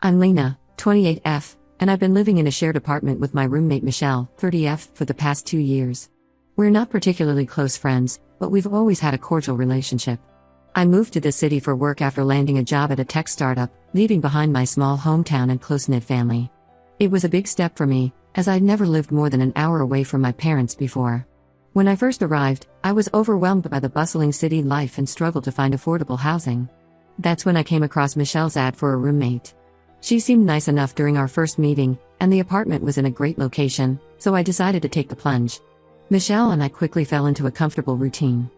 I'm Lena, 28F, and I've been living in a shared apartment with my roommate Michelle, 30F, for the past 2 years. We're not particularly close friends, but we've always had a cordial relationship. I moved to this city for work after landing a job at a tech startup, leaving behind my small hometown and close-knit family. It was a big step for me, as I'd never lived more than an hour away from my parents before. When I first arrived, I was overwhelmed by the bustling city life and struggled to find affordable housing. That's when I came across Michelle's ad for a roommate. She seemed nice enough during our first meeting, and the apartment was in a great location, so I decided to take the plunge. Michelle and I quickly fell into a comfortable routine.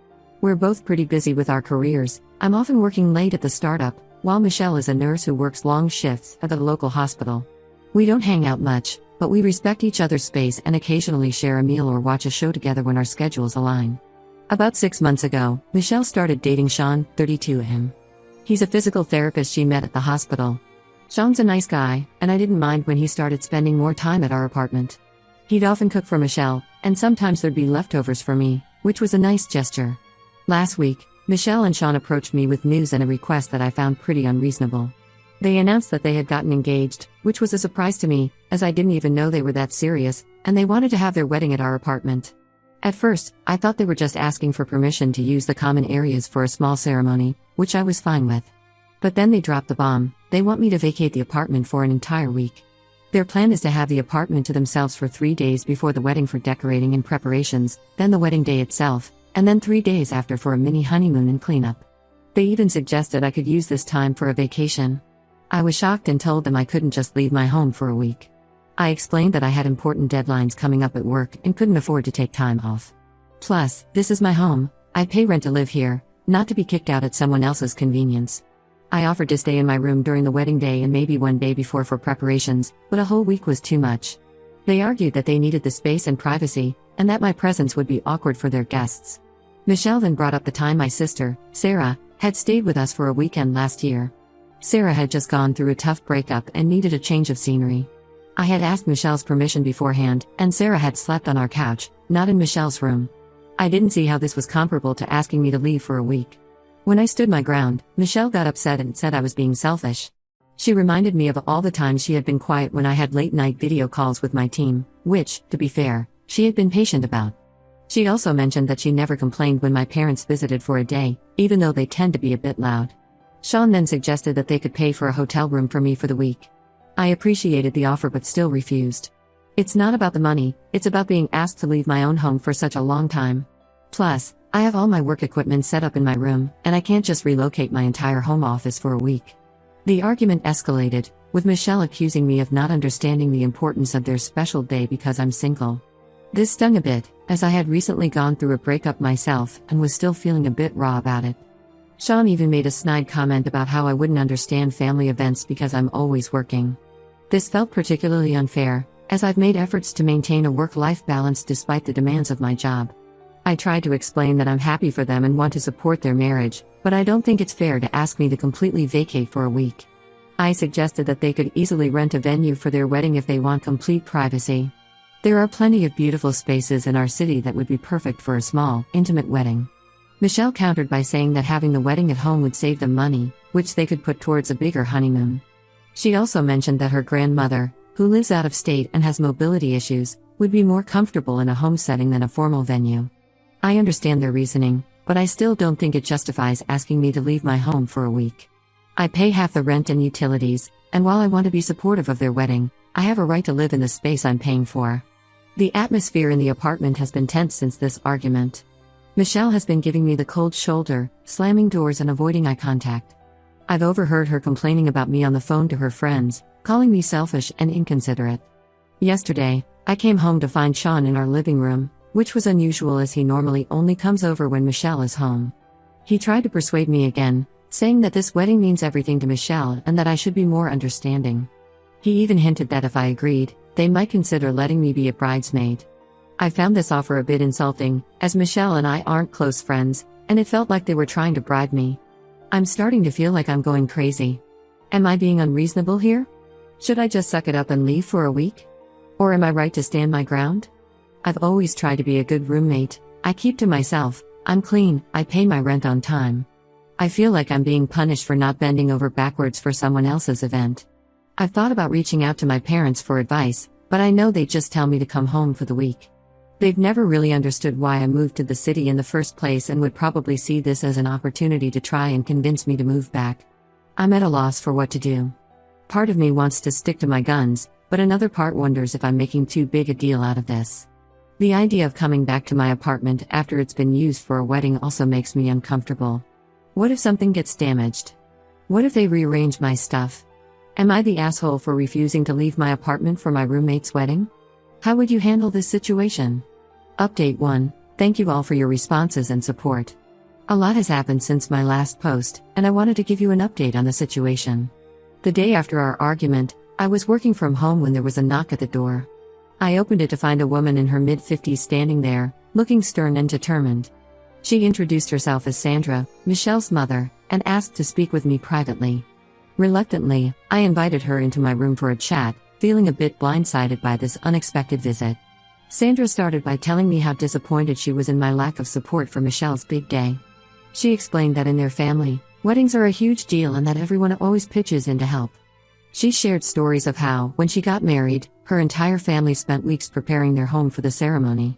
We're both pretty busy with our careers. I'm often working late at the startup, while Michelle is a nurse who works long shifts at the local hospital. We don't hang out much, but we respect each other's space and occasionally share a meal or watch a show together when our schedules align. About 6 months ago, Michelle started dating Sean, 32M. He's a physical therapist she met at the hospital. Sean's a nice guy, and I didn't mind when he started spending more time at our apartment. He'd often cook for Michelle, and sometimes there'd be leftovers for me, which was a nice gesture. Last week, Michelle and Sean approached me with news and a request that I found pretty unreasonable. They announced that they had gotten engaged, which was a surprise to me, as I didn't even know they were that serious, and they wanted to have their wedding at our apartment. At first, I thought they were just asking for permission to use the common areas for a small ceremony, which I was fine with. But then they dropped the bomb. They want me to vacate the apartment for an entire week. Their plan is to have the apartment to themselves for 3 days before the wedding for decorating and preparations, then the wedding day itself, and then 3 days after for a mini honeymoon and cleanup. They even suggested I could use this time for a vacation. I was shocked and told them I couldn't just leave my home for a week. I explained that I had important deadlines coming up at work and couldn't afford to take time off. Plus, this is my home. I pay rent to live here, not to be kicked out at someone else's convenience. I offered to stay in my room during the wedding day and maybe one day before for preparations, but a whole week was too much. They argued that they needed the space and privacy, and that my presence would be awkward for their guests. Michelle then brought up the time my sister, Sarah, had stayed with us for a weekend last year. Sarah had just gone through a tough breakup and needed a change of scenery. I had asked Michelle's permission beforehand, and Sarah had slept on our couch, not in Michelle's room. I didn't see how this was comparable to asking me to leave for a week. When I stood my ground, Michelle got upset and said I was being selfish. She reminded me of all the times she had been quiet when I had late-night video calls with my team, which, to be fair, she had been patient about. She also mentioned that she never complained when my parents visited for a day, even though they tend to be a bit loud. Sean then suggested that they could pay for a hotel room for me for the week. I appreciated the offer but still refused. It's not about the money, it's about being asked to leave my own home for such a long time. Plus, I have all my work equipment set up in my room, and I can't just relocate my entire home office for a week. The argument escalated, with Michelle accusing me of not understanding the importance of their special day because I'm single. This stung a bit, as I had recently gone through a breakup myself and was still feeling a bit raw about it. Sean even made a snide comment about how I wouldn't understand family events because I'm always working. This felt particularly unfair, as I've made efforts to maintain a work-life balance despite the demands of my job. I tried to explain that I'm happy for them and want to support their marriage, but I don't think it's fair to ask me to completely vacate for a week. I suggested that they could easily rent a venue for their wedding if they want complete privacy. There are plenty of beautiful spaces in our city that would be perfect for a small, intimate wedding. Michelle countered by saying that having the wedding at home would save them money, which they could put towards a bigger honeymoon. She also mentioned that her grandmother, who lives out of state and has mobility issues, would be more comfortable in a home setting than a formal venue. I understand their reasoning, but I still don't think it justifies asking me to leave my home for a week. I pay half the rent and utilities, and while I want to be supportive of their wedding, I have a right to live in the space I'm paying for. The atmosphere in the apartment has been tense since this argument. Michelle has been giving me the cold shoulder, slamming doors and avoiding eye contact. I've overheard her complaining about me on the phone to her friends, calling me selfish and inconsiderate. Yesterday, I came home to find Sean in our living room, which was unusual as he normally only comes over when Michelle is home. He tried to persuade me again, saying that this wedding means everything to Michelle and that I should be more understanding. He even hinted that if I agreed, they might consider letting me be a bridesmaid. I found this offer a bit insulting, as Michelle and I aren't close friends, and it felt like they were trying to bribe me. I'm starting to feel like I'm going crazy. Am I being unreasonable here? Should I just suck it up and leave for a week? Or am I right to stand my ground? I've always tried to be a good roommate. I keep to myself, I'm clean, I pay my rent on time. I feel like I'm being punished for not bending over backwards for someone else's event. I've thought about reaching out to my parents for advice, but I know they just tell me to come home for the week. They've never really understood why I moved to the city in the first place and would probably see this as an opportunity to try and convince me to move back. I'm at a loss for what to do. Part of me wants to stick to my guns, but another part wonders if I'm making too big a deal out of this. The idea of coming back to my apartment after it's been used for a wedding also makes me uncomfortable. What if something gets damaged? What if they rearrange my stuff? Am I the asshole for refusing to leave my apartment for my roommate's wedding? How would you handle this situation? Update 1. Thank you all for your responses and support. A lot has happened since my last post, and I wanted to give you an update on the situation. The day after our argument, I was working from home when there was a knock at the door. I opened it to find a woman in her mid-50s standing there, looking stern and determined. She introduced herself as Sandra, Michelle's mother, and asked to speak with me privately. Reluctantly, I invited her into my room for a chat, feeling a bit blindsided by this unexpected visit. Sandra started by telling me how disappointed she was in my lack of support for Michelle's big day. She explained that in their family, weddings are a huge deal and that everyone always pitches in to help. She shared stories of how, when she got married, her entire family spent weeks preparing their home for the ceremony.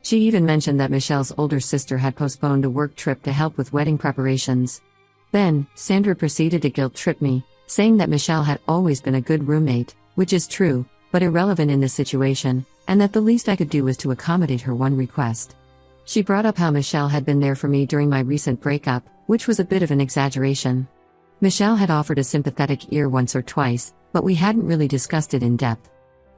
She even mentioned that Michelle's older sister had postponed a work trip to help with wedding preparations. Then, Sandra proceeded to guilt-trip me, saying that Michelle had always been a good roommate, which is true, but irrelevant in this situation, and that the least I could do was to accommodate her one request. She brought up how Michelle had been there for me during my recent breakup, which was a bit of an exaggeration. Michelle had offered a sympathetic ear once or twice, but we hadn't really discussed it in depth.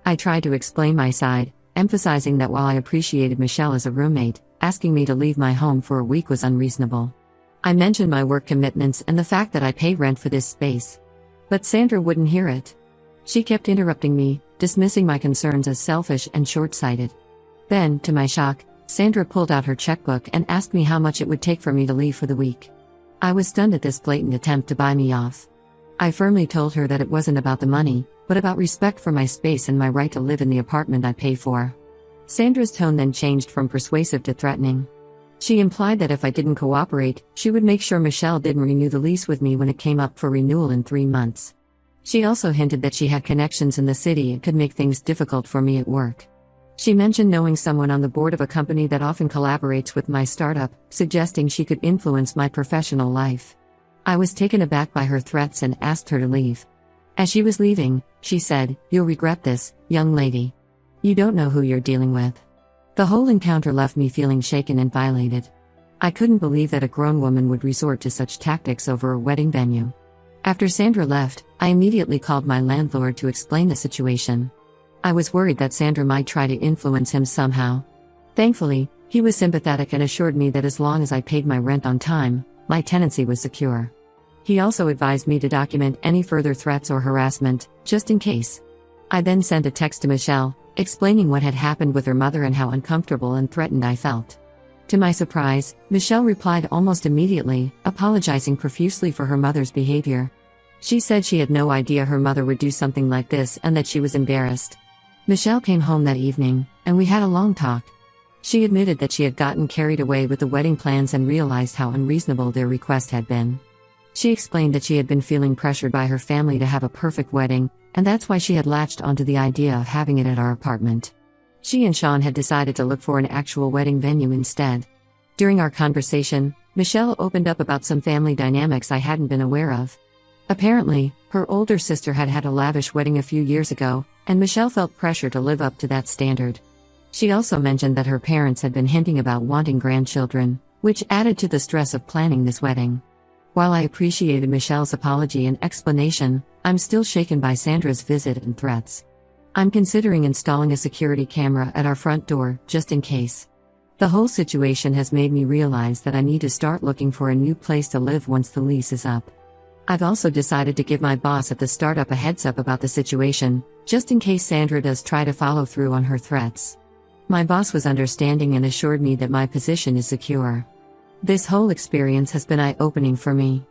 I tried to explain my side, emphasizing that while I appreciated Michelle as a roommate, asking me to leave my home for a week was unreasonable. I mentioned my work commitments and the fact that I pay rent for this space. But Sandra wouldn't hear it. She kept interrupting me, dismissing my concerns as selfish and short-sighted. Then, to my shock, Sandra pulled out her checkbook and asked me how much it would take for me to leave for the week. I was stunned at this blatant attempt to buy me off. I firmly told her that it wasn't about the money, but about respect for my space and my right to live in the apartment I pay for. Sandra's tone then changed from persuasive to threatening. She implied that if I didn't cooperate, she would make sure Michelle didn't renew the lease with me when it came up for renewal in 3 months. She also hinted that she had connections in the city and could make things difficult for me at work. She mentioned knowing someone on the board of a company that often collaborates with my startup, suggesting she could influence my professional life. I was taken aback by her threats and asked her to leave. As she was leaving, she said, "You'll regret this, young lady. You don't know who you're dealing with." The whole encounter left me feeling shaken and violated. I couldn't believe that a grown woman would resort to such tactics over a wedding venue. After Sandra left, I immediately called my landlord to explain the situation. I was worried that Sandra might try to influence him somehow. Thankfully, he was sympathetic and assured me that as long as I paid my rent on time, my tenancy was secure. He also advised me to document any further threats or harassment, just in case. I then sent a text to Michelle, explaining what had happened with her mother and how uncomfortable and threatened I felt. To my surprise, Michelle replied almost immediately, apologizing profusely for her mother's behavior. She said she had no idea her mother would do something like this and that she was embarrassed. Michelle came home that evening, and we had a long talk. She admitted that she had gotten carried away with the wedding plans and realized how unreasonable their request had been. She explained that she had been feeling pressured by her family to have a perfect wedding, and that's why she had latched onto the idea of having it at our apartment. She and Sean had decided to look for an actual wedding venue instead. During our conversation, Michelle opened up about some family dynamics I hadn't been aware of. Apparently, her older sister had had a lavish wedding a few years ago, and Michelle felt pressure to live up to that standard. She also mentioned that her parents had been hinting about wanting grandchildren, which added to the stress of planning this wedding. While I appreciated Michelle's apology and explanation, I'm still shaken by Sandra's visit and threats. I'm considering installing a security camera at our front door, just in case. The whole situation has made me realize that I need to start looking for a new place to live once the lease is up. I've also decided to give my boss at the startup a heads up about the situation, just in case Sandra does try to follow through on her threats. My boss was understanding and assured me that my position is secure. This whole experience has been eye-opening for me.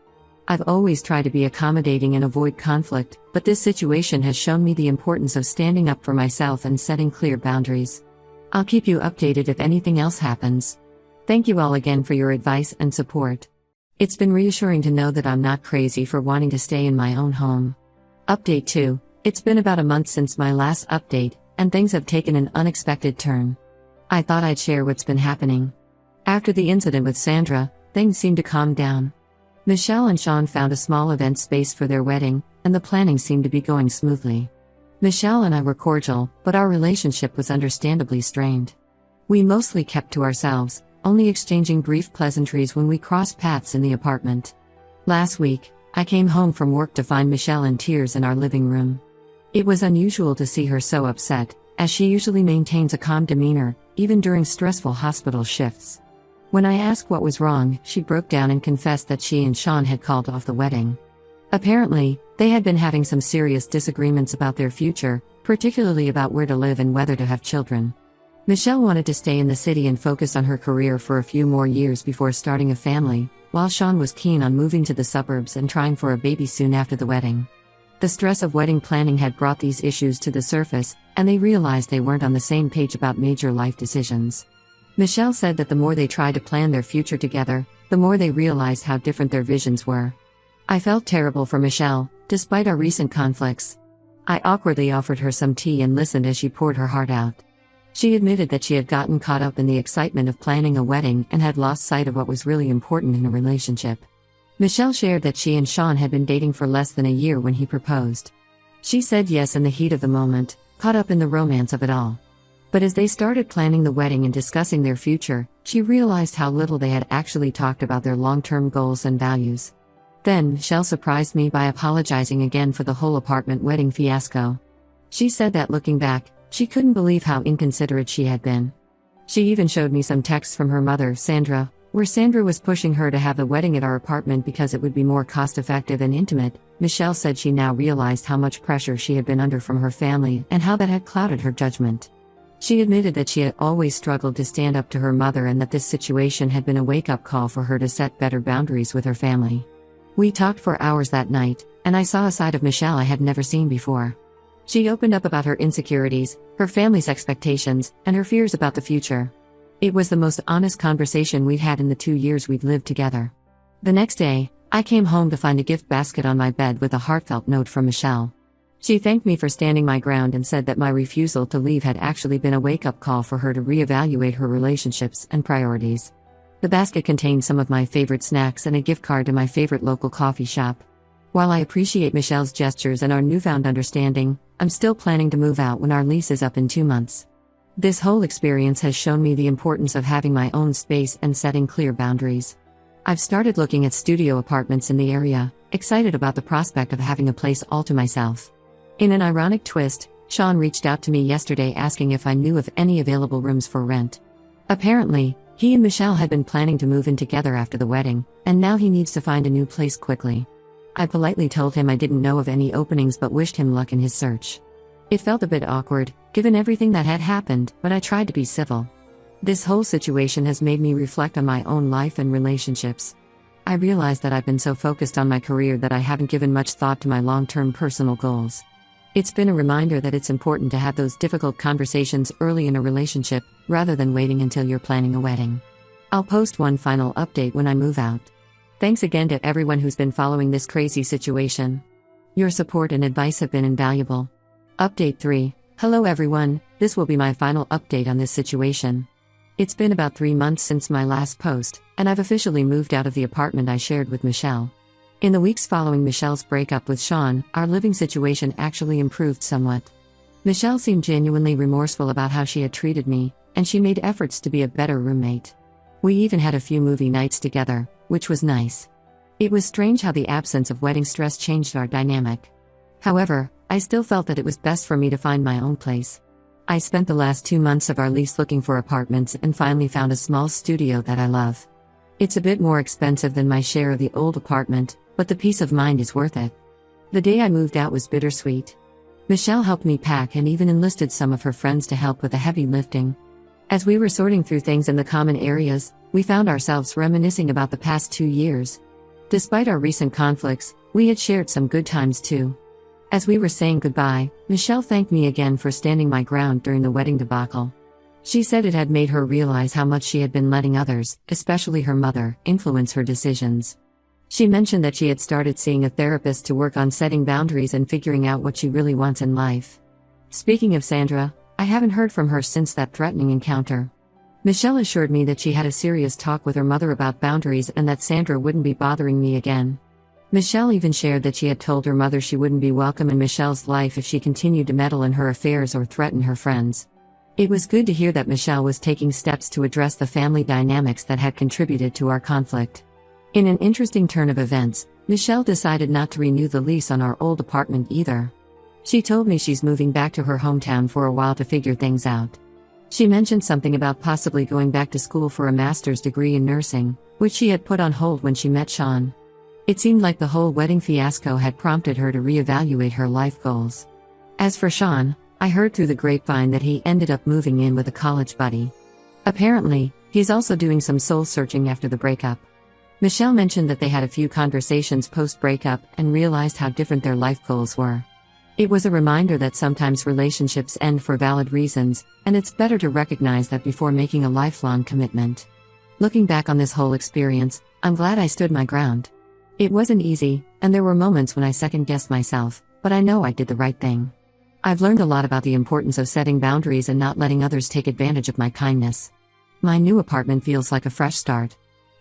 I've always tried to be accommodating and avoid conflict, but this situation has shown me the importance of standing up for myself and setting clear boundaries. I'll keep you updated if anything else happens. Thank you all again for your advice and support. It's been reassuring to know that I'm not crazy for wanting to stay in my own home. Update 2. It's been about a month since my last update, and things have taken an unexpected turn. I thought I'd share what's been happening. After the incident with Sandra, things seemed to calm down. Michelle and Sean found a small event space for their wedding, and the planning seemed to be going smoothly. Michelle and I were cordial, but our relationship was understandably strained. We mostly kept to ourselves, only exchanging brief pleasantries when we crossed paths in the apartment. Last week, I came home from work to find Michelle in tears in our living room. It was unusual to see her so upset, as she usually maintains a calm demeanor, even during stressful hospital shifts. When I asked what was wrong, she broke down and confessed that she and Sean had called off the wedding. Apparently, they had been having some serious disagreements about their future, particularly about where to live and whether to have children. Michelle wanted to stay in the city and focus on her career for a few more years before starting a family, while Sean was keen on moving to the suburbs and trying for a baby soon after the wedding. The stress of wedding planning had brought these issues to the surface, and they realized they weren't on the same page about major life decisions. Michelle said that the more they tried to plan their future together, the more they realized how different their visions were. I felt terrible for Michelle, despite our recent conflicts. I awkwardly offered her some tea and listened as she poured her heart out. She admitted that she had gotten caught up in the excitement of planning a wedding and had lost sight of what was really important in a relationship. Michelle shared that she and Sean had been dating for less than a year when he proposed. She said yes in the heat of the moment, caught up in the romance of it all. But as they started planning the wedding and discussing their future, she realized how little they had actually talked about their long-term goals and values. Then, Michelle surprised me by apologizing again for the whole apartment wedding fiasco. She said that looking back, she couldn't believe how inconsiderate she had been. She even showed me some texts from her mother, Sandra, where Sandra was pushing her to have the wedding at our apartment because it would be more cost-effective and intimate. Michelle said she now realized how much pressure she had been under from her family and how that had clouded her judgment. She admitted that she had always struggled to stand up to her mother and that this situation had been a wake-up call for her to set better boundaries with her family. We talked for hours that night, and I saw a side of Michelle I had never seen before. She opened up about her insecurities, her family's expectations, and her fears about the future. It was the most honest conversation we'd had in the 2 years we'd lived together. The next day, I came home to find a gift basket on my bed with a heartfelt note from Michelle. She thanked me for standing my ground and said that my refusal to leave had actually been a wake-up call for her to reevaluate her relationships and priorities. The basket contained some of my favorite snacks and a gift card to my favorite local coffee shop. While I appreciate Michelle's gestures and our newfound understanding, I'm still planning to move out when our lease is up in 2 months. This whole experience has shown me the importance of having my own space and setting clear boundaries. I've started looking at studio apartments in the area, excited about the prospect of having a place all to myself. In an ironic twist, Sean reached out to me yesterday asking if I knew of any available rooms for rent. Apparently, he and Michelle had been planning to move in together after the wedding, and now he needs to find a new place quickly. I politely told him I didn't know of any openings but wished him luck in his search. It felt a bit awkward, given everything that had happened, but I tried to be civil. This whole situation has made me reflect on my own life and relationships. I realized that I've been so focused on my career that I haven't given much thought to my long-term personal goals. It's been a reminder that it's important to have those difficult conversations early in a relationship, rather than waiting until you're planning a wedding. I'll post one final update when I move out. Thanks again to everyone who's been following this crazy situation. Your support and advice have been invaluable. Update 3. Hello everyone, this will be my final update on this situation. It's been about 3 months since my last post, and I've officially moved out of the apartment I shared with Michelle. In the weeks following Michelle's breakup with Sean, our living situation actually improved somewhat. Michelle seemed genuinely remorseful about how she had treated me, and she made efforts to be a better roommate. We even had a few movie nights together, which was nice. It was strange how the absence of wedding stress changed our dynamic. However, I still felt that it was best for me to find my own place. I spent the last 2 months of our lease looking for apartments and finally found a small studio that I love. It's a bit more expensive than my share of the old apartment, but the peace of mind is worth it. The day I moved out was bittersweet. Michelle helped me pack and even enlisted some of her friends to help with the heavy lifting. As we were sorting through things in the common areas, we found ourselves reminiscing about the past 2 years. Despite our recent conflicts, we had shared some good times too. As we were saying goodbye, Michelle thanked me again for standing my ground during the wedding debacle. She said it had made her realize how much she had been letting others, especially her mother, influence her decisions. She mentioned that she had started seeing a therapist to work on setting boundaries and figuring out what she really wants in life. Speaking of Sandra, I haven't heard from her since that threatening encounter. Michelle assured me that she had a serious talk with her mother about boundaries and that Sandra wouldn't be bothering me again. Michelle even shared that she had told her mother she wouldn't be welcome in Michelle's life if she continued to meddle in her affairs or threaten her friends. It was good to hear that Michelle was taking steps to address the family dynamics that had contributed to our conflict. In an interesting turn of events, Michelle decided not to renew the lease on our old apartment either. She told me she's moving back to her hometown for a while to figure things out. She mentioned something about possibly going back to school for a master's degree in nursing, which she had put on hold when she met Sean. It seemed like the whole wedding fiasco had prompted her to reevaluate her life goals. As for Sean, I heard through the grapevine that he ended up moving in with a college buddy. Apparently, he's also doing some soul searching after the breakup. Michelle mentioned that they had a few conversations post-breakup and realized how different their life goals were. It was a reminder that sometimes relationships end for valid reasons, and it's better to recognize that before making a lifelong commitment. Looking back on this whole experience, I'm glad I stood my ground. It wasn't easy, and there were moments when I second-guessed myself, but I know I did the right thing. I've learned a lot about the importance of setting boundaries and not letting others take advantage of my kindness. My new apartment feels like a fresh start.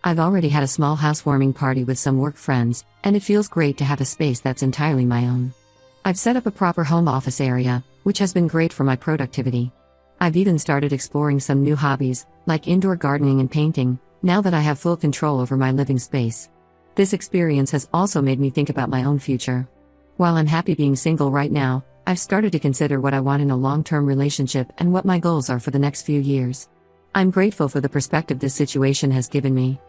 I've already had a small housewarming party with some work friends, and it feels great to have a space that's entirely my own. I've set up a proper home office area, which has been great for my productivity. I've even started exploring some new hobbies, like indoor gardening and painting, now that I have full control over my living space. This experience has also made me think about my own future. While I'm happy being single right now, I've started to consider what I want in a long-term relationship and what my goals are for the next few years. I'm grateful for the perspective this situation has given me.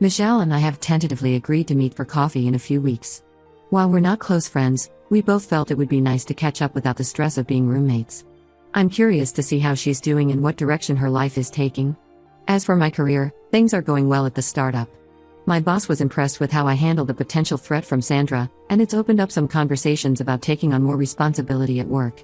Michelle and I have tentatively agreed to meet for coffee in a few weeks. While we're not close friends, we both felt it would be nice to catch up without the stress of being roommates. I'm curious to see how she's doing and what direction her life is taking. As for my career, things are going well at the startup. My boss was impressed with how I handled the potential threat from Sandra, and it's opened up some conversations about taking on more responsibility at work.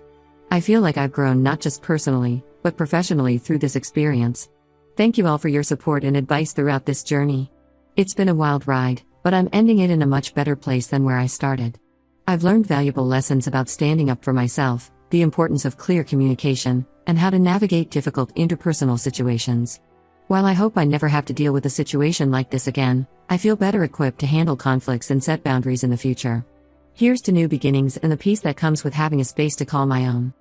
I feel like I've grown not just personally, but professionally through this experience. Thank you all for your support and advice throughout this journey. It's been a wild ride, but I'm ending it in a much better place than where I started. I've learned valuable lessons about standing up for myself, the importance of clear communication, and how to navigate difficult interpersonal situations. While I hope I never have to deal with a situation like this again, I feel better equipped to handle conflicts and set boundaries in the future. Here's to new beginnings and the peace that comes with having a space to call my own.